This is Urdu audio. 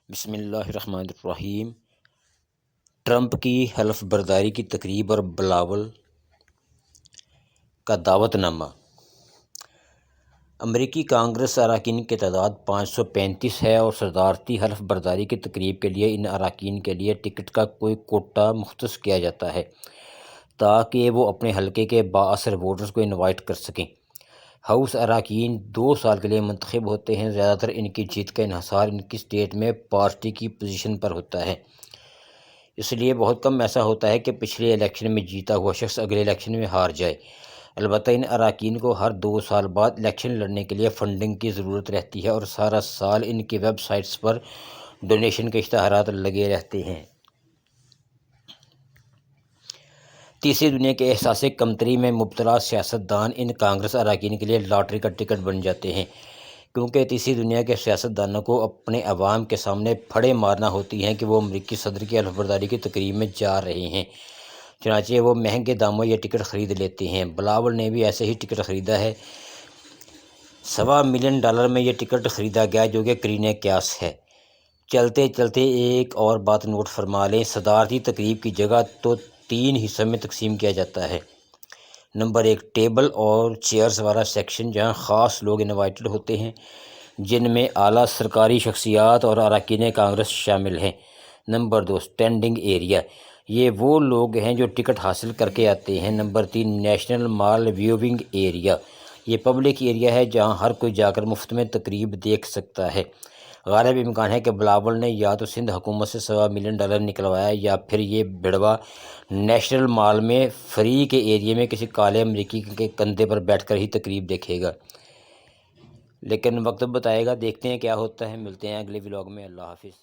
بسم اللہ الرحمن الرحیم۔ ٹرمپ کی حلف برداری کی تقریب اور بلاول کا دعوت نامہ۔ امریکی کانگریس اراکین کی تعداد 535 ہے اور صدارتی حلف برداری کی تقریب کے لیے ان اراکین کے لیے ٹکٹ کا کوئی کوٹا مختص کیا جاتا ہے تاکہ وہ اپنے حلقے کے بااثر ووٹرز کو انوائٹ کر سکیں۔ ہاؤس اراکین 2 سال کے لیے منتخب ہوتے ہیں۔ زیادہ تر ان کی جیت کا انحصار ان کی اسٹیٹ میں پارٹی کی پوزیشن پر ہوتا ہے، اس لیے بہت کم ایسا ہوتا ہے کہ پچھلے الیکشن میں جیتا ہوا شخص اگلے الیکشن میں ہار جائے۔ البتہ ان اراکین کو ہر 2 سال بعد الیکشن لڑنے کے لیے فنڈنگ کی ضرورت رہتی ہے اور سارا سال ان کی ویب سائٹس پر ڈونیشن کے اشتہارات لگے رہتے ہیں۔ تیسری دنیا کے احساس کمتری میں مبتلا سیاستدان ان کانگریس اراکین کے لیے لاٹری کا ٹکٹ بن جاتے ہیں، کیونکہ تیسری دنیا کے سیاستدانوں کو اپنے عوام کے سامنے پھڑے مارنا ہوتی ہیں کہ وہ امریکی صدر کی حلف برداری کی تقریب میں جا رہے ہیں، چنانچہ وہ مہنگے داموں یہ ٹکٹ خرید لیتے ہیں۔ بلاول نے بھی ایسے ہی ٹکٹ خریدا ہے۔ $1.25 ملین میں یہ ٹکٹ خریدا گیا، جو کہ قرینِ قیاس ہے۔ چلتے چلتے ایک اور بات نوٹ فرما لیں، صدارتی تقریب کی جگہ تو 3 حصوں میں تقسیم کیا جاتا ہے۔ نمبر 1، ٹیبل اور چیئرز والا سیکشن، جہاں خاص لوگ انوائٹڈ ہوتے ہیں، جن میں اعلیٰ سرکاری شخصیات اور اراکین کانگریس شامل ہیں۔ نمبر 2، اسٹینڈنگ ایریا، یہ وہ لوگ ہیں جو ٹکٹ حاصل کر کے آتے ہیں۔ نمبر 3، نیشنل مال ویونگ ایریا، یہ پبلک ایریا ہے جہاں ہر کوئی جا کر مفت میں تقریب دیکھ سکتا ہے۔ غالب امکان ہے کہ بلاول نے یا تو سندھ حکومت سے $1.25 ملین نکلوایا یا پھر یہ بھڑوا نیشنل مال میں فری کے ایریا میں کسی کالے امریکی کے کندھے پر بیٹھ کر ہی تقریب دیکھے گا، لیکن وقت بتائے گا۔ دیکھتے ہیں کیا ہوتا ہے۔ ملتے ہیں اگلے ولاگ میں۔ اللہ حافظ۔